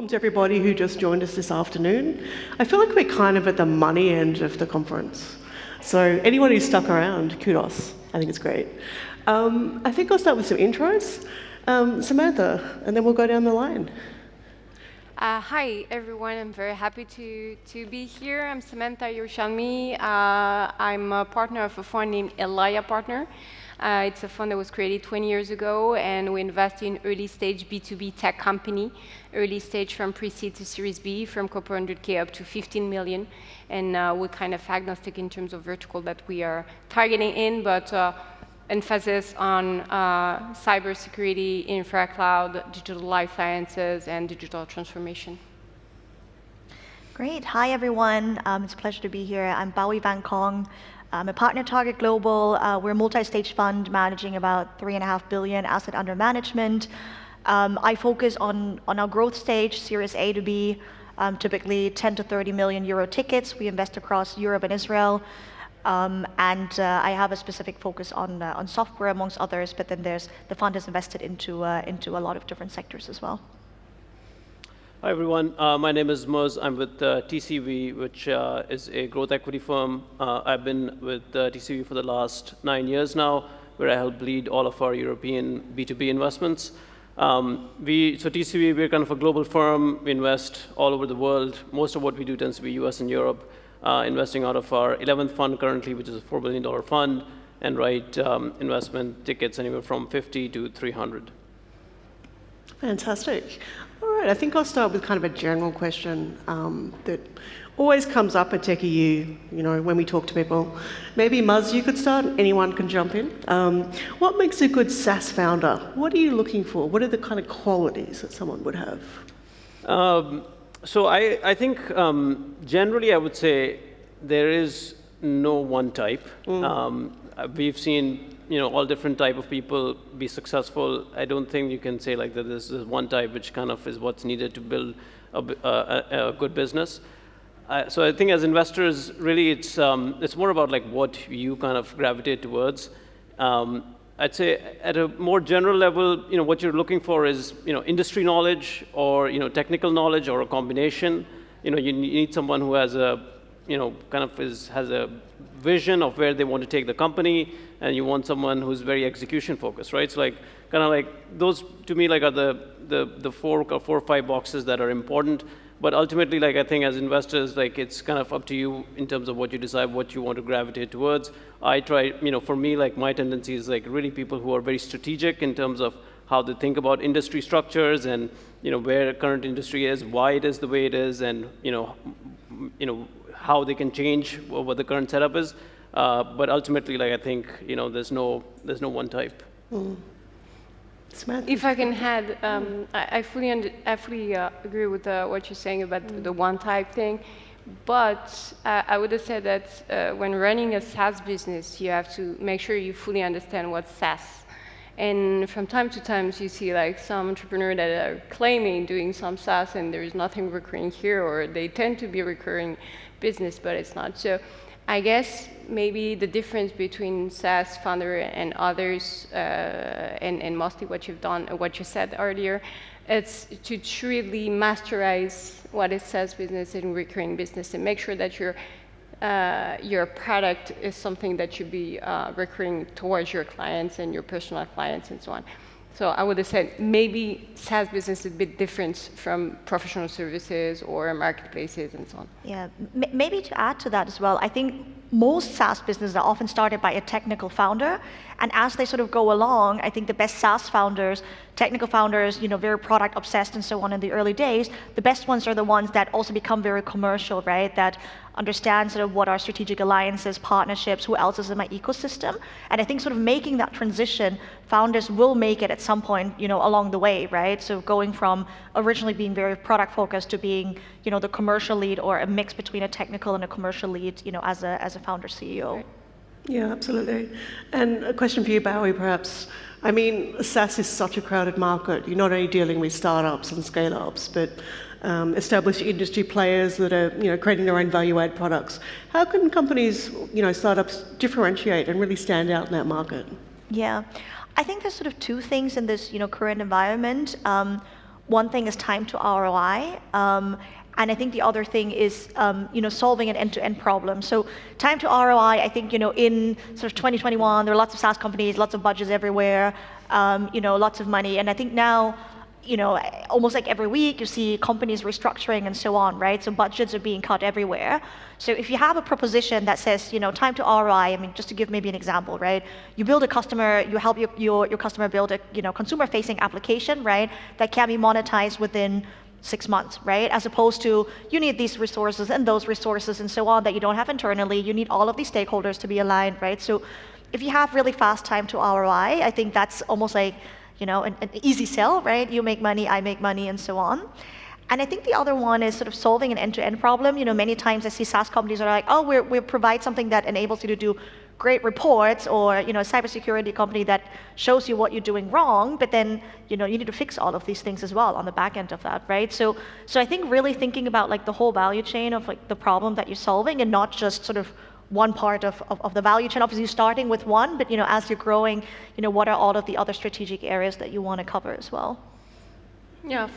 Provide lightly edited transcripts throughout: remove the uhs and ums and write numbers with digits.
welcome to everybody who just joined us this afternoon. I feel like we're kind of at the money end of the conference. So anyone who's stuck around, kudos. I think it's great. I think I'll start with some intros. Samantha, and then we'll go down the line. Hi, everyone. I'm very happy to be here. I'm Samantha Jérusalmy. I'm a partner of a fund named Elia Partner. It's a fund that was created 20 years ago, and we invest in early-stage B2B tech company, early stage from pre-seed to Series B, from couple 100K up to 15 million. And we're kind of agnostic in terms of vertical that we are targeting in, but emphasis on cybersecurity, infra cloud, digital life sciences, and digital transformation. Great. Hi, everyone. It's a pleasure to be here. I'm Bao-Y Van Cong. I'm a partner at Target Global. We're a multi-stage fund managing about 3.5 billion asset under management. I focus on our growth stage, Series A to B, typically 10 to 30 million euro tickets. We invest across Europe and Israel. I have a specific focus on software, amongst others, but then the fund is invested into a lot of different sectors as well. Hi, everyone. My name is Muz. I'm with TCV, which is a growth equity firm. I've been with TCV for the last 9 years now, where I help lead all of our European B2B investments. So TCV, we're kind of a global firm. We invest all over the world. Most of what we do tends to be US and Europe. Investing out of our 11th fund currently, which is a $4 billion fund, and write investment tickets anywhere from 50 to 300. Fantastic. All right, I think I'll start with kind of a general question that always comes up at Tech.eu, when we talk to people. Maybe Muz, you could start, anyone can jump in. What makes a good SaaS founder? What are you looking for? What are the kind of qualities that someone would have? So I think generally I would say there is no one type. We've seen all different type of people be successful. I don't think you can say like that this is one type which kind of is what's needed to build a good business. So I think as investors, really it's more about like what you kind of gravitate towards. I'd say at a more general level, what you're looking for is, industry knowledge or, technical knowledge or a combination. You need someone who has a, has a vision of where they want to take the company, and you want someone who's very execution focused, right? So like, kind of like those to me like are the four or five boxes that are important. But ultimately, like I think as investors, like it's kind of up to you in terms of what you decide, what you want to gravitate towards. I try, for me, like my tendency is like really people who are very strategic in terms of how they think about industry structures and where current industry is, why it is the way it is, and how they can change what the current setup is. But ultimately, like I think there's no one type. If I can add, I fully agree with what you're saying about the one type thing, but I would have said that when running a SaaS business, you have to make sure you fully understand what's SaaS. And from time to time, you see like some entrepreneur that are claiming doing some SaaS and there is nothing recurring here, or they tend to be recurring business, but it's not. So I guess maybe the difference between SaaS founder and others, and mostly what you've done, what you said earlier, it's to truly masterize what is SaaS business and recurring business, and make sure that your product is something that should be recurring towards your clients and your personal clients and so on. So I would have said maybe SaaS business is a bit different from professional services or marketplaces and so on. Yeah, maybe to add to that as well, I think most SaaS businesses are often started by a technical founder, and as they sort of go along, I think the best SaaS founders, technical founders, very product obsessed and so on in the early days, the best ones are the ones that also become very commercial, right? That understand sort of what are strategic alliances, partnerships, who else is in my ecosystem. And I think sort of making that transition, founders will make it at some point, along the way, right? So going from originally being very product focused to being, the commercial lead, or a mix between a technical and a commercial lead, as a founder CEO. Right. Yeah, absolutely. And a question for you, Bao-Y, perhaps. I mean, SaaS is such a crowded market. You're not only dealing with startups and scale-ups, but established industry players that are, creating their own value-add products. How can companies, startups differentiate and really stand out in that market? Yeah, I think there's sort of two things in this, current environment. one thing is time to ROI. And I think the other thing is, solving an end-to-end problem. So time to ROI, I think, in sort of 2021, there are lots of SaaS companies, lots of budgets everywhere, lots of money. And I think now, almost like every week, you see companies restructuring and so on, right? So budgets are being cut everywhere. So if you have a proposition that says, time to ROI, I mean, just to give maybe an example, right? You build a customer, you help your customer build a, consumer-facing application, right? That can be monetized within 6 months, right? As opposed to you need these resources and those resources and so on that you don't have internally. You need all of these stakeholders to be aligned, right? So if you have really fast time to ROI, I think that's almost like, an easy sell, right? You make money, I make money, and so on. And I think the other one is sort of solving an end-to-end problem. Many times I see SaaS companies are like, oh, we provide something that enables you to do great reports, or a cybersecurity company that shows you what you're doing wrong, but then you need to fix all of these things as well on the back end of that, right? So I think really thinking about like the whole value chain of like the problem that you're solving, and not just sort of one part of the value chain. Obviously, starting with one, but as you're growing, what are all of the other strategic areas that you want to cover as well? Yeah,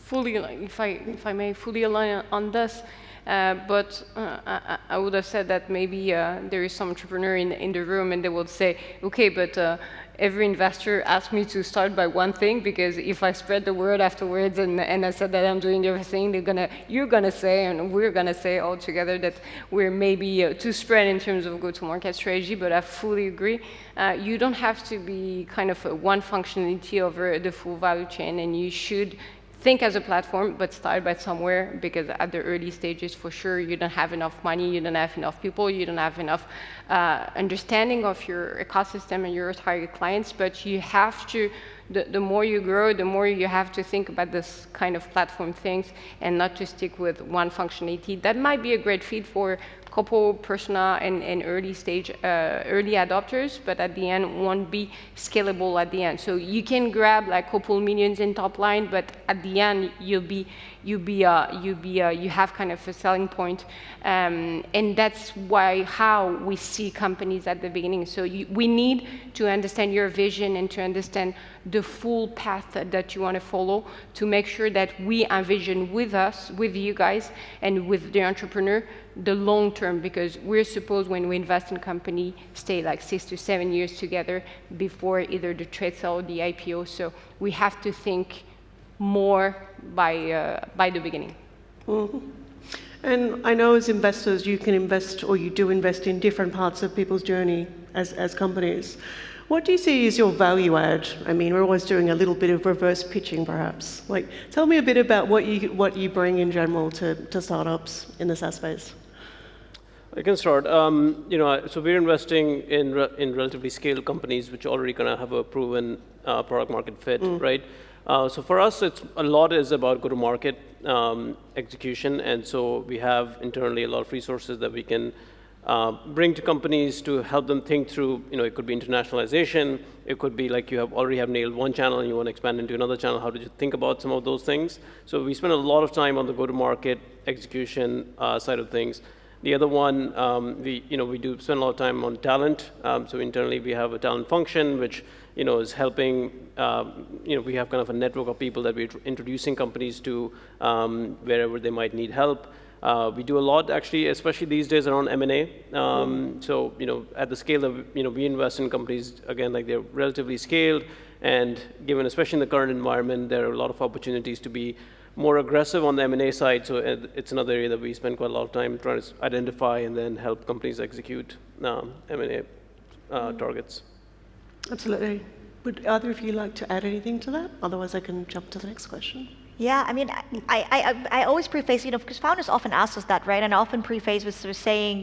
fully. If I may, fully align on this. But I would have said that maybe there is some entrepreneur in the room, and they would say, okay, but every investor asked me to start by one thing, because if I spread the word afterwards and I said that I'm doing everything, you're gonna say, and we're gonna say all together that we're maybe too spread in terms of go-to-market strategy. But I fully agree. You don't have to be kind of one functionality over the full value chain, and you should think as a platform, but start by somewhere, because at the early stages, for sure, you don't have enough money, you don't have enough people, you don't have enough understanding of your ecosystem and your target clients. But you have to, the more you grow, the more you have to think about this kind of platform things, and not to stick with one functionality. That might be a great fit for couple persona and early stage, early adopters, but at the end won't be scalable at the end. So you can grab like couple millions in top line, but at the end you have kind of a selling point, and that's how we see companies at the beginning. So we need to understand your vision and to understand the full path that you want to follow, to make sure that we envision with us, with you guys, and with the entrepreneur, the long term, because we're supposed, when we invest in company, stay like 6 to 7 years together before either the trade sale or the IPO. So we have to think more by the beginning. Mm-hmm. And I know as investors, you can invest, or you do invest in different parts of people's journey as companies. What do you see as your value add? I mean, we're always doing a little bit of reverse pitching, perhaps. Like, tell me a bit about what you bring in general to startups in the SaaS space. I can start. So we're investing in relatively scaled companies which already kind of have a proven product market fit, right? So for us, a lot is about go-to-market execution, and so we have internally a lot of resources that we can bring to companies to help them think through. It could be internationalization. It could be like you already have nailed one channel and you want to expand into another channel. How did you think about some of those things? So we spend a lot of time on the go-to-market execution side of things. The other one, we do spend a lot of time on talent. So internally, we have a talent function, which is helping. We have kind of a network of people that we're introducing companies to wherever they might need help. We do a lot, actually, especially these days, around M&A. So at the scale of we invest in companies, again, like they're relatively scaled, and given, especially in the current environment, there are a lot of opportunities to be more aggressive on the M&A side. So it's another area that we spend quite a lot of time trying to identify and then help companies execute M&A targets. Absolutely. Would either of you like to add anything to that? Otherwise, I can jump to the next question. Yeah, I mean, I always preface, because founders often ask us that, right? And I often preface with sort of saying,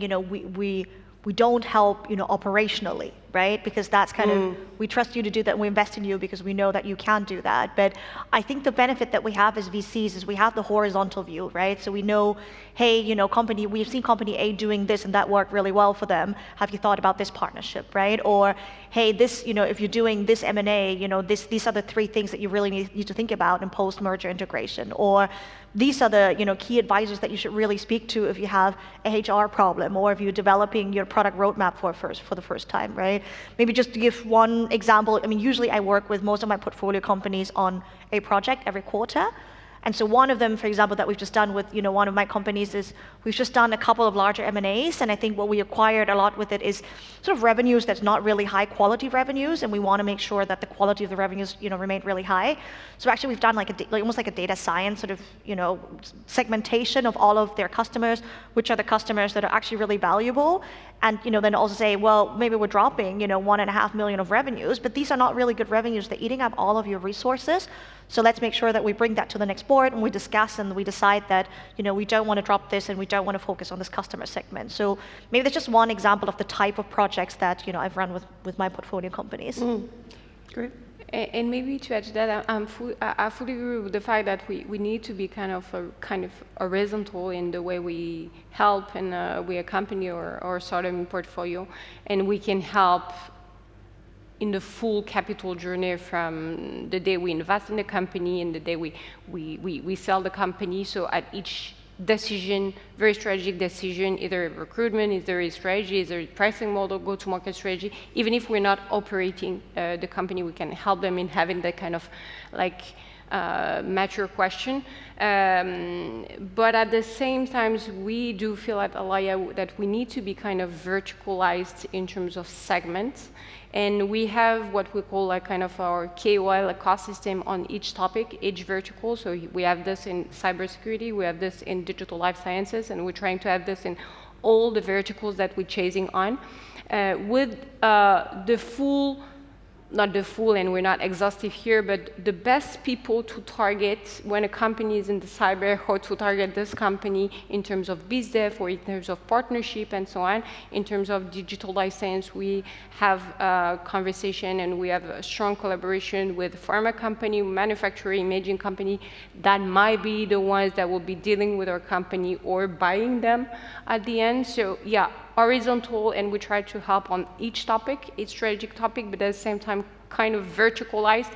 we don't help, operationally, right? Because that's kind of, we trust you to do that, and we invest in you because we know that you can do that. But I think the benefit that we have as VCs is we have the horizontal view, right? So we know, hey, we've seen company A doing this and that worked really well for them. Have you thought about this partnership, right? Or, hey, this, if you're doing this M&A, these are the 3 things that you really need to think about in post-merger integration. Or these are the key advisors that you should really speak to if you have a HR problem, or if you're developing your product roadmap for the first time, right? Maybe just to give one example, I mean, usually I work with most of my portfolio companies on a project every quarter. And so one of them, for example, that we've just done with one of my companies is we've just done a couple of larger M&As, and I think what we acquired a lot with it is sort of revenues that's not really high quality revenues, and we want to make sure that the quality of the revenues remain really high. So actually we've done almost like a data science sort of segmentation of all of their customers, which are the customers that are actually really valuable, and then also say, well, maybe we're dropping 1.5 million of revenues, but these are not really good revenues. They're eating up all of your resources. So let's make sure that we bring that to the next board and we discuss and we decide that we don't want to drop this and we don't want to focus on this customer segment. So maybe that's just one example of the type of projects that I've run with my portfolio companies. Great. And maybe to add to that, I fully agree with the fact that we need to be kind of horizontal in the way we help and we accompany or start a portfolio, and we can help in the full capital journey from the day we invest in the company and the day we sell the company. So at each decision, very strategic decision, either recruitment, either a strategy, either a pricing model, go-to-market strategy, even if we're not operating the company, we can help them in having that kind of mature question. But at the same time, we do feel at Alaya that we need to be kind of verticalized in terms of segments. And we have what we call kind of our KOL ecosystem on each topic, each vertical. So we have this in cybersecurity, we have this in digital life sciences, and we're trying to have this in all the verticals that we're chasing on. With the full, not the full, and we're not exhaustive here, but the best people to target when a company is in the cyber, how to target this company in terms of biz dev or in terms of partnership and so on. In terms of digital license, we have a conversation and we have a strong collaboration with pharma company, manufacturing, imaging company that might be the ones that will be dealing with our company or buying them at the end. So yeah, horizontal, and we try to help on each topic, each strategic topic, but at the same time kind of verticalized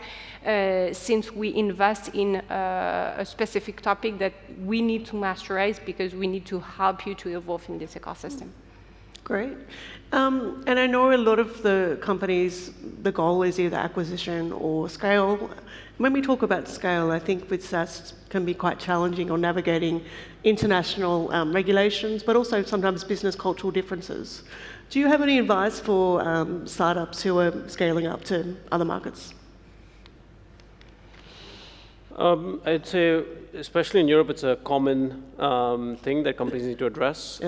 since we invest in a specific topic that we need to masterize because we need to help you to evolve in this ecosystem. Great. And I know a lot of the companies, the goal is either acquisition or scale. When we talk about scale, I think with SaaS can be quite challenging on navigating international regulations, but also sometimes business cultural differences. Do you have any advice for startups who are scaling up to other markets? I'd say, especially in Europe, it's a common thing that companies need to address,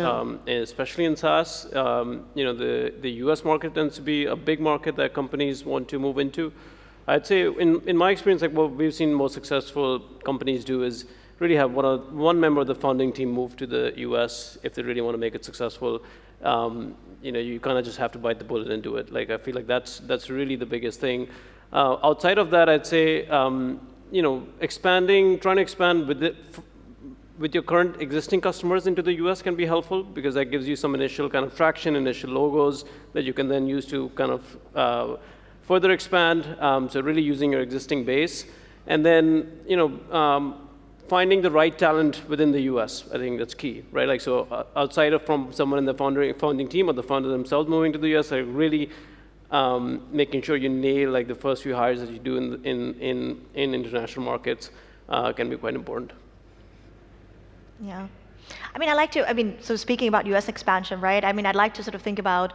especially in SaaS. The US market tends to be a big market that companies want to move into. I'd say, in my experience, what we've seen most successful companies do is really have one member of the founding team move to the US if they really want to make it successful. You kind of just have to bite the bullet and do it. I feel like that's really the biggest thing. Outside of that, I'd say, trying to expand with your current existing customers into the US can be helpful because that gives you some initial kind of traction, initial logos that you can then use to kind of further expand. So really using your existing base, and then finding the right talent within the US. I think that's key, right? So outside of from someone in the founding team or the founder themselves moving to the US, really making sure you nail the first few hires that you do in international markets can be quite important. Yeah. So speaking about US expansion, right? I'd like to sort of think about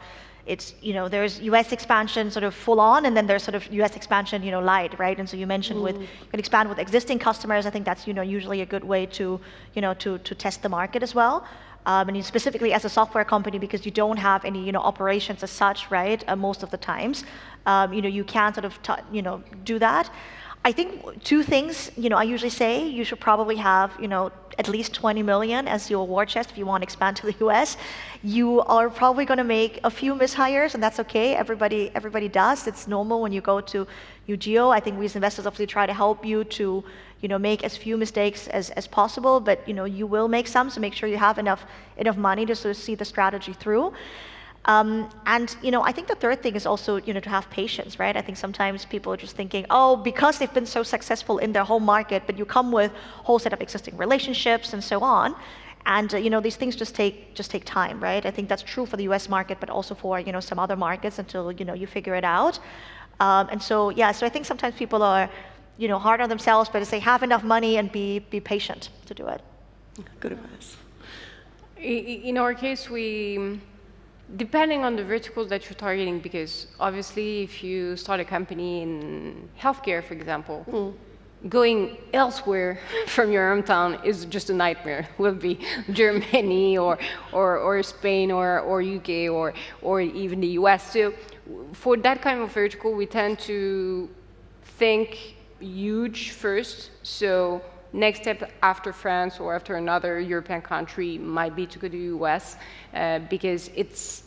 there's US expansion sort of full on, and then there's sort of US expansion, light, right? And so you mentioned you can expand with existing customers. I think that's, usually a good way to test the market as well. And specifically as a software company, because you don't have any, operations as such, right? Most of the times, you can sort of, do that. I think two things, I usually say you should probably have, at least 20 million as your war chest if you want to expand to the US. You are probably going to make a few mishires, and that's okay. Everybody does. It's normal when you go to UGO. I think we as investors obviously try to help you to, make as few mistakes as possible, but you will make some, so make sure you have enough money to sort of see the strategy through. And I think the third thing is also to have patience, right? I think sometimes people are just thinking, oh, because they've been so successful in their home market, but you come with a whole set of existing relationships and so on. And these things just take time, right? I think that's true for the U.S. market, but also for some other markets until you figure it out. And so I think sometimes people are hard on themselves, but they have enough money and be patient to do it. Good advice. In our case, depending on the verticals that you're targeting, because obviously if you start a company in healthcare, for example, going elsewhere from your hometown is just a nightmare. Will be Germany or Spain or UK or even the US. So for that kind of vertical, we tend to think huge first. So next step after France or after another European country might be to go to the US because it's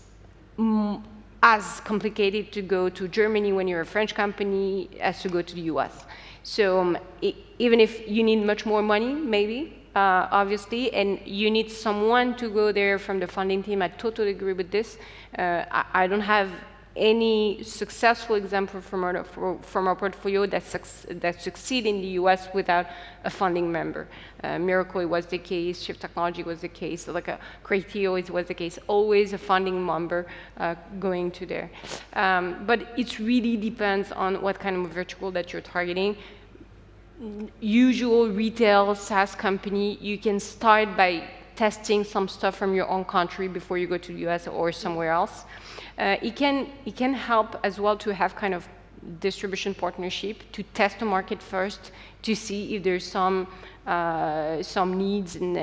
as complicated to go to Germany when you're a French company as to go to the US. So even if you need much more money, maybe, obviously, and you need someone to go there from the funding team, I totally agree with this. I don't have any successful example from our portfolio that succeed in the US without a funding member. Miracle was the case, Shift Technology was the case, like Cate was the case, always a funding member going to there. But it really depends on what kind of vertical that you're targeting. Usual retail SaaS company, you can start by testing some stuff from your own country before you go to the US or somewhere else. It can help as well to have kind of distribution partnership to test the market first to see if there's some needs and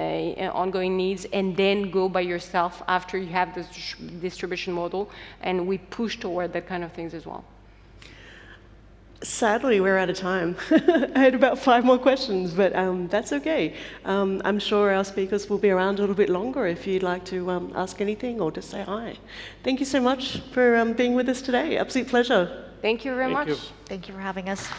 ongoing needs, and then go by yourself after you have this distribution model, and we push toward that kind of things as well. Sadly, we're out of time. I had about 5 more questions, but that's okay. I'm sure our speakers will be around a little bit longer if you'd like to ask anything or just say hi. Thank you so much for being with us today. Absolute pleasure. Thank you very much. Thank you for having us.